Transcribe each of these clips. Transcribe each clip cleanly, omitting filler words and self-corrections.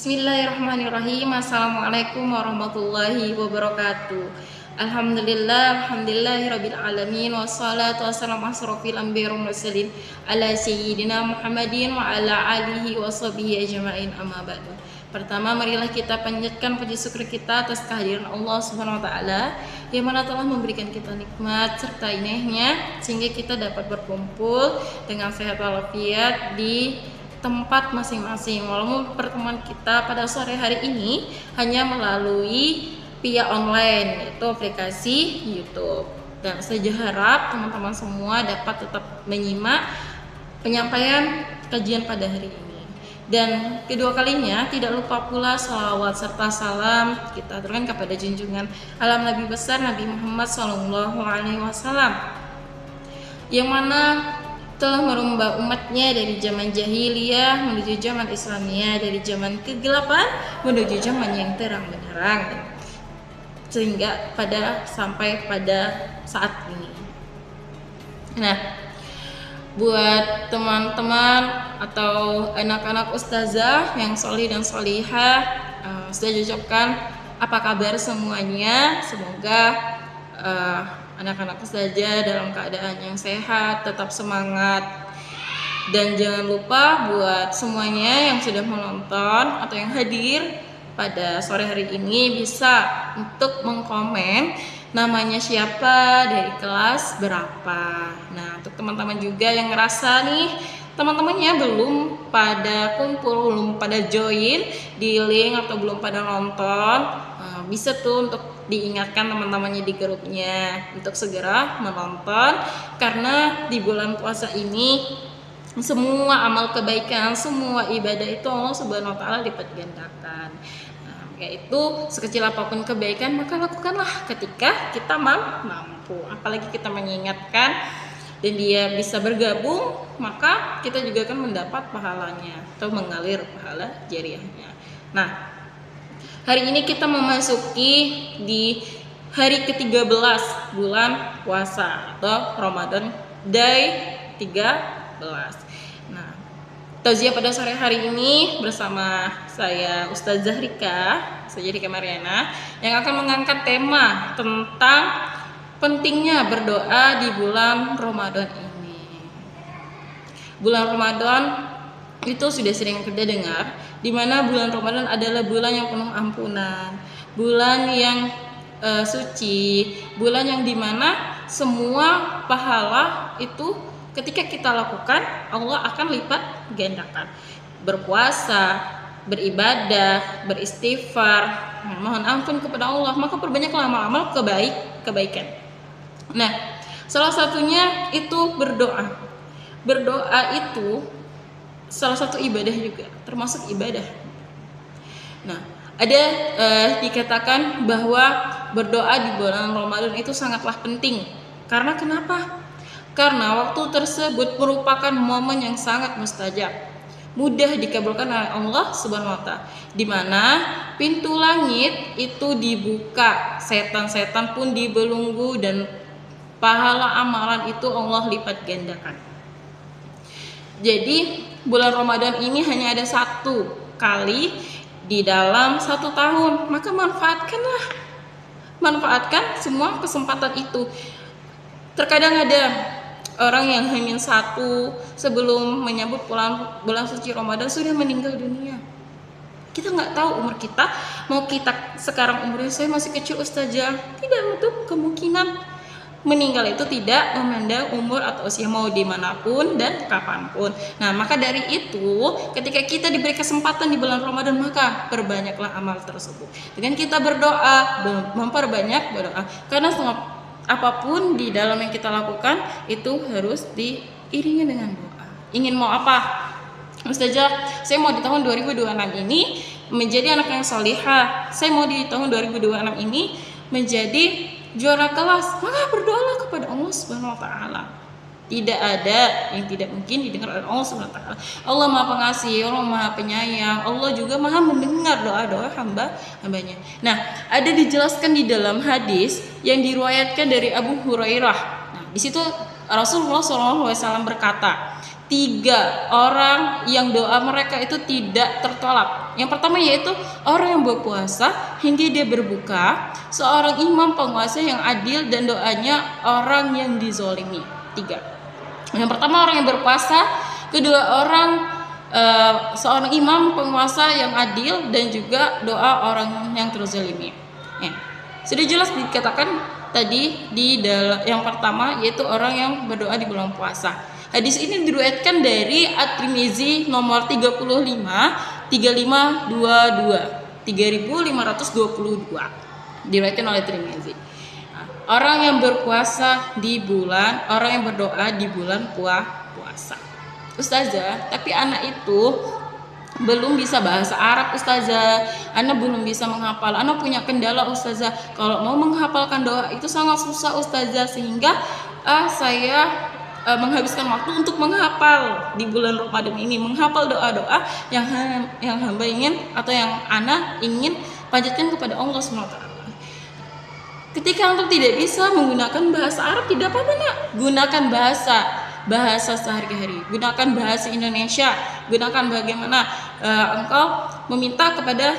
Bismillahirrahmanirrahim. Assalamualaikum warahmatullahi wabarakatuh. Alhamdulillahirabbil alamin wassalatu wassalamu asrofil anbiya'i wal mursalin ala sayyidina Muhammadin wa ala alihi washabihi ajmain, amma ba'du. Pertama, marilah kita panjatkan puji syukur kita atas kehadiran Allah Subhanahu wa taala yang mana telah memberikan kita nikmat serta inehnya sehingga kita dapat berkumpul dengan sehat walafiat di tempat masing-masing. Walaupun pertemuan kita pada sore hari ini hanya melalui via online, yaitu aplikasi YouTube. Dan saya harap teman-teman semua dapat tetap menyimak penyampaian kajian pada hari ini. Dan kedua kalinya tidak lupa pula salawat serta salam kita aturkan kepada junjungan alam Nabi besar Nabi Muhammad SAW, yang mana telah merubah umatnya dari zaman jahiliyah menuju zaman Islamiyah, dari zaman kegelapan menuju zaman yang terang benderang, sehingga sampai pada saat ini. Nah, buat teman-teman atau anak-anak ustazah yang solih dan solihah, saya ucapkan apa kabar semuanya. Semoga anak-anak saja dalam keadaan yang sehat, tetap semangat. Dan jangan lupa buat semuanya yang sudah menonton atau yang hadir pada sore hari ini bisa untuk mengkomen namanya siapa, dari kelas berapa. Nah, untuk teman-teman juga yang ngerasa nih teman-temannya belum pada kumpul, belum pada join di link atau belum pada nonton, bisa tuh untuk diingatkan teman-temannya di grupnya untuk segera menonton, karena di bulan puasa ini semua amal kebaikan, semua ibadah itu Allah Subhanahu wa taala lipat gandakan. Yaitu sekecil apapun kebaikan maka lakukanlah ketika kita mampu. Apalagi kita mengingatkan dan dia bisa bergabung, maka kita juga akan mendapat pahalanya atau mengalir pahala jariahnya. Nah, hari ini kita memasuki di hari ke-13 bulan puasa atau Ramadan Day 13. Nah, tauziah pada sore hari ini bersama saya Ustazah Rika, saya Rika Mariana, yang akan mengangkat tema tentang pentingnya berdoa di bulan Ramadan ini. Bulan Ramadan itu sudah sering kita dengar, di mana bulan Ramadan adalah bulan yang penuh ampunan, bulan yang suci, bulan yang dimana semua pahala itu ketika kita lakukan Allah akan lipat gandakan. Berpuasa, beribadah, beristighfar, mohon ampun kepada Allah, maka perbanyaklah amal-amal kebaikan. Nah, salah satunya itu berdoa. Berdoa itu salah satu ibadah juga, termasuk ibadah. Nah, ada dikatakan bahwa berdoa di bulan Ramadan itu sangatlah penting. Karena kenapa? Karena waktu tersebut merupakan momen yang sangat mustajab, mudah dikabulkan oleh Allah Subhanahu wa taala, di mana pintu langit itu dibuka, setan-setan pun dibelenggu, dan pahala amalan itu Allah lipat gandakan. Jadi bulan Ramadan ini hanya ada satu kali di dalam 1 tahun, maka manfaatkan semua kesempatan itu. Terkadang ada orang yang hamil 1 sebelum menyambut bulan suci Ramadan sudah meninggal dunia. Kita nggak tahu umur kita, mau kita sekarang umurnya saya masih kecil ustazah, tidak menutup kemungkinan meninggal itu tidak memandang umur atau usia, mau dimanapun dan kapanpun. Nah, maka dari itu ketika kita diberi kesempatan di bulan Ramadan, maka perbanyaklah amal tersebut dengan kita berdoa, memperbanyak berdoa, karena apapun di dalam yang kita lakukan itu harus diiringi dengan doa. Ingin mau apa? Ustazah, saya mau di tahun 2026 ini menjadi anak yang solihah, saya mau di tahun 2026 ini menjadi juara kelas, maka berdoalah kepada Allah Subhanahu wa taala. Tidak ada yang tidak mungkin didengar oleh Allah Subhanahu wa taala. Allah Maha Pengasih, Allah Maha Penyayang, Allah juga Maha mendengar doa-doa hambanya. Nah, ada dijelaskan di dalam hadis yang diriwayatkan dari Abu Hurairah. Nah, di situ Rasulullah SAW berkata, 3 orang yang doa mereka itu tidak tertolak. Yang pertama yaitu orang yang berpuasa hingga dia berbuka, seorang imam penguasa yang adil, dan doanya orang yang dizolimi. 3. Yang pertama orang yang berpuasa, kedua orang seorang imam penguasa yang adil, dan juga doa orang yang terzalimi. Ya. Sudah jelas dikatakan tadi di yang pertama yaitu orang yang berdoa di bulan puasa. Hadis ini diriwayatkan dari At-Tirmizi nomor 35 3522 diriwayatkan oleh Tirmizi. Orang yang berpuasa di bulan, orang yang berdoa di bulan puasa. Ustazah, tapi anak itu belum bisa bahasa Arab Ustazah, anak belum bisa menghafal, anak punya kendala Ustazah. Kalau mau menghafalkan doa itu sangat susah Ustazah, sehingga saya menghabiskan waktu untuk menghafal di bulan Ramadan ini, menghafal doa-doa yang hamba ingin atau yang anak ingin panjatkan kepada Allah SWT. Ketika antum tidak bisa menggunakan bahasa Arab, tidak apa-apa nak, gunakan bahasa sehari-hari, gunakan bahasa Indonesia, gunakan bagaimana engkau meminta kepada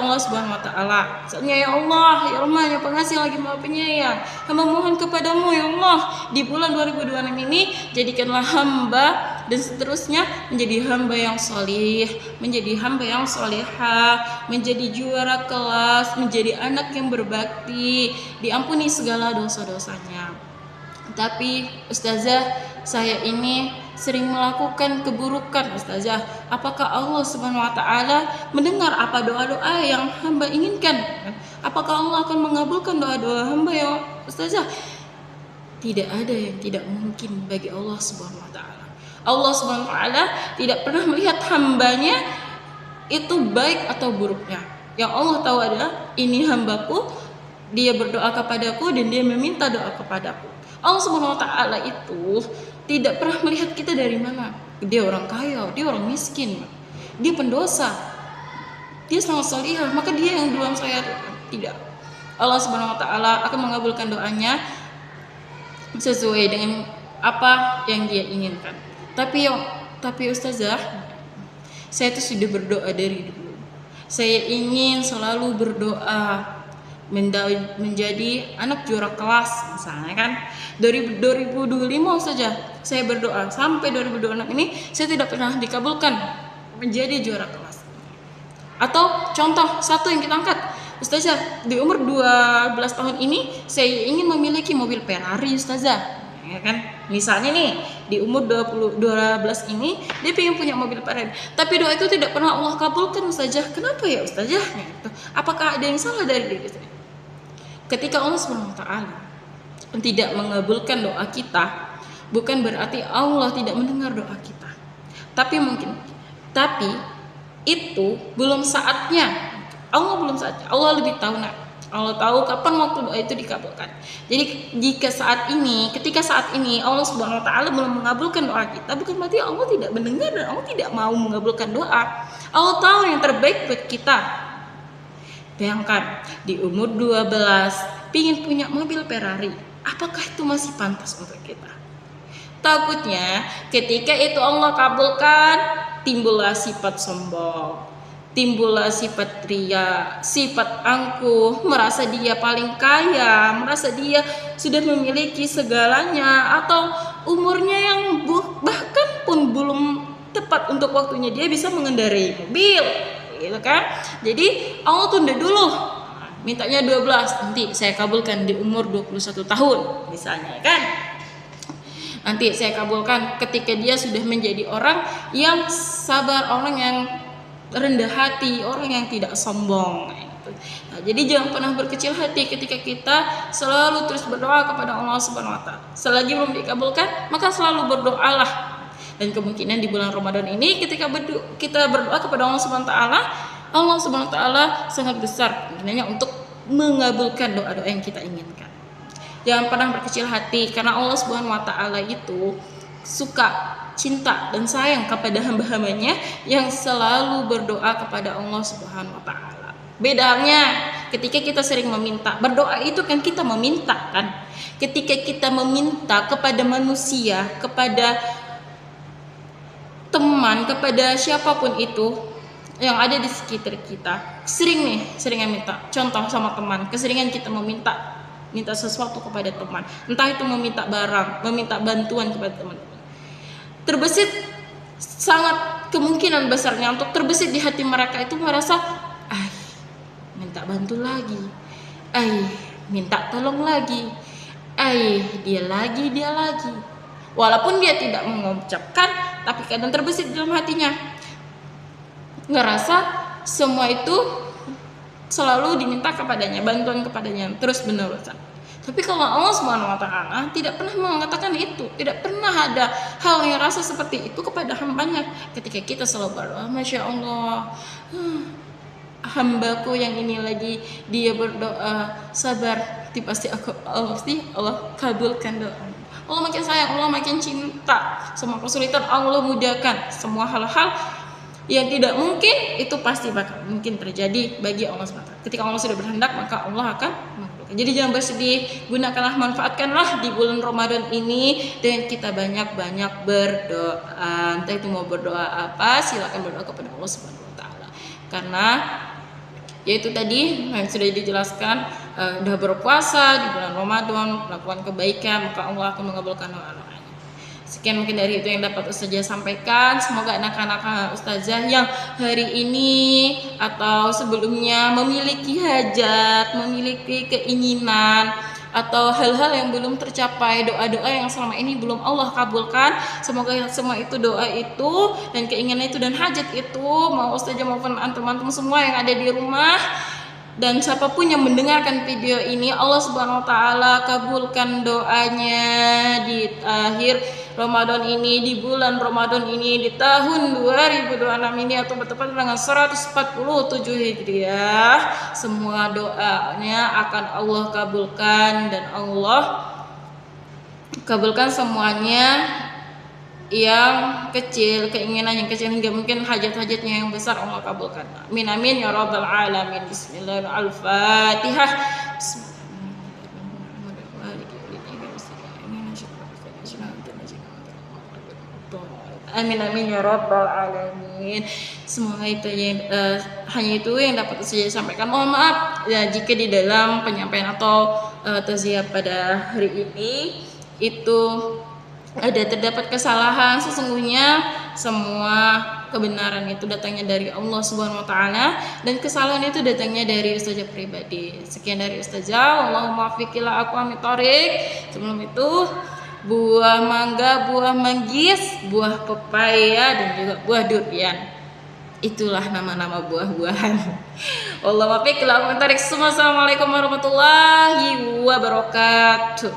Allah Subhanahu wa taala. Misalnya, ya Allah, ya Rahman, ya Pengasih lagi Maha Penyayang, hamba mohon kepadamu ya Allah, di bulan 2026 ini jadikanlah hamba dan seterusnya menjadi hamba yang sholih, menjadi hamba yang sholihah, menjadi juara kelas, menjadi anak yang berbakti, diampuni segala dosa-dosanya. Tapi Ustazah, saya ini sering melakukan keburukan Ustazah. Apakah Allah Subhanahu wa taala mendengar apa doa-doa yang hamba inginkan? Apakah Allah akan mengabulkan doa-doa hamba ya Ustazah? Tidak ada yang tidak mungkin bagi Allah Subhanahu wa taala. Allah Subhanahu wa taala tidak pernah melihat hambanya itu baik atau buruknya. Yang Allah tahu adalah ini hambaku, dia berdoa kepadaku dan dia meminta doa kepadaku. Allah Subhanahu wa taala itu tidak pernah melihat kita dari mana. Dia orang kaya, dia orang miskin, dia pendosa, dia sangat salihah, maka dia yang duluan saya. Tidak. Allah Subhanahu wa taala akan mengabulkan doanya sesuai dengan apa yang dia inginkan. Tapi Ustazah, saya itu sudah berdoa dari dulu. Saya ingin selalu berdoa menjadi anak juara kelas misalnya kan. Dari 2025 saja saya berdoa sampai 2026 ini saya tidak pernah dikabulkan menjadi juara kelas. Atau contoh satu yang kita angkat, Ustazah, di umur 12 tahun ini saya ingin memiliki mobil Ferrari Ustazah, ya kan? Misalnya nih di umur 12 ini dia ingin punya mobil Ferrari, tapi doa itu tidak pernah Allah kabulkan Ustazah. Kenapa ya Ustazah? Apakah ada yang salah dari diri kita? Ketika Allah SWT tidak mengabulkan doa kita, bukan berarti Allah tidak mendengar doa kita. Tapi itu belum saatnya. Allah belum saatnya. Allah lebih tahu nak. Allah tahu kapan waktu doa itu dikabulkan. Jadi ketika saat ini Allah Subhanahu wa taala belum mengabulkan doa kita, bukan berarti Allah tidak mendengar dan Allah tidak mau mengabulkan doa. Allah tahu yang terbaik buat kita. Bayangkan di umur 12 pingin punya mobil Ferrari, apakah itu masih pantas untuk kita? Takutnya ketika itu Allah kabulkan, timbullah sifat sombong, timbullah sifat ria, sifat angkuh, merasa dia paling kaya, merasa dia sudah memiliki segalanya, atau umurnya yang bahkan pun belum tepat untuk waktunya dia bisa mengendarai mobil, gitu kan? Jadi Allah tunda dulu, mintanya 12, nanti saya kabulkan di umur 21 tahun misalnya kan. Nanti saya kabulkan ketika dia sudah menjadi orang yang sabar, orang yang rendah hati, orang yang tidak sombong. Nah, jadi jangan pernah berkecil hati ketika kita selalu terus berdoa kepada Allah Subhanahu wa taala. Selagi belum dikabulkan, maka selalu berdoalah. Dan kemungkinan di bulan Ramadan ini ketika kita berdoa kepada Allah Subhanahu wa taala, Allah Subhanahu wa taala sangat besar kemungkinannya untuk mengabulkan doa-doa yang kita inginkan. Jangan pernah berkecil hati, karena Allah Subhanahu wa taala itu suka, cinta dan sayang kepada hamba-hambanya yang selalu berdoa kepada Allah Subhanahu wa taala. Bedanya ketika kita sering meminta, berdoa itu kan kita meminta kan. Ketika kita meminta kepada manusia, kepada teman kepada siapapun itu yang ada di sekitar kita, sering minta contoh sama teman, keseringan kita minta sesuatu kepada teman, entah itu meminta barang, meminta bantuan kepada teman-teman, terbesit sangat kemungkinan besarnya untuk terbesit di hati mereka itu merasa, minta bantu lagi, minta tolong lagi, dia lagi, walaupun dia tidak mengucapkan, tapi kadang terbesit dalam hatinya, ngerasa semua itu selalu diminta kepadanya, bantuan kepadanya terus menerusan. Tapi kalau Allah Subhanahu wa taala tidak pernah mengatakan itu, tidak pernah ada hal yang rasa seperti itu kepada hambanya. Ketika kita selalu berdoa, Masya Allah, hambaku yang ini lagi dia berdoa sabar, pasti Allah kabulkan doa. Allah makin sayang, Allah makin cinta, semua kesulitan Allah mudahkan, semua hal-hal yang tidak mungkin itu pasti bakal mungkin terjadi bagi Allah SWT. Ketika Allah sudah berkehendak, maka Allah akan mengabulkan. Jadi jangan bersedih, gunakanlah, manfaatkanlah di bulan Ramadan ini dengan kita banyak-banyak berdoa. Entah itu mau berdoa apa, silakan berdoa kepada Allah SWT. Karena yaitu tadi yang sudah dijelaskan, sudah berpuasa di bulan Ramadan, melakukan kebaikan, maka Allah akan mengabulkan doa-doanya. Sekian mungkin dari itu yang dapat Ustazah sampaikan. Semoga anak-anak Ustazah yang hari ini atau sebelumnya memiliki hajat, memiliki keinginan atau hal-hal yang belum tercapai, doa-doa yang selama ini belum Allah kabulkan, semoga semua itu, doa itu dan keinginan itu dan hajat itu, mau Ustazah maupun antum-antum semua yang ada di rumah dan siapapun yang mendengarkan video ini, Allah Subhanahu wa taala kabulkan doanya di akhir Ramadan ini, di bulan Ramadan ini, di tahun 2026 ini, atau bertepatan dengan 147 Hijriah. Semua doanya akan Allah kabulkan dan Allah kabulkan semuanya, yang kecil, keinginan yang kecil hingga mungkin hajat-hajatnya yang besar Allah kabulkan. Amin amin ya rabbal alamin. Bismillahirrahmanirrahim. Al-Fatihah. Amin amin ya rabbal alamin. Semoga itu yang hanya itu yang dapat saya sampaikan. Mohon maaf ya jika di dalam penyampaian atau tausiah pada hari ini itu ada terdapat kesalahan. Sesungguhnya semua kebenaran itu datangnya dari Allah Subhanahu wa taala dan kesalahan itu datangnya dari Ustazah pribadi. Sekian dari Ustazah, Allahumma fiqillah aqwamit thoriq. Sebelum itu buah mangga, buah manggis, buah pepaya dan juga buah durian. Itulah nama-nama buah-buahan. Allahumma fiqillah aqwamit thoriq. Assalamualaikum warahmatullahi wabarakatuh.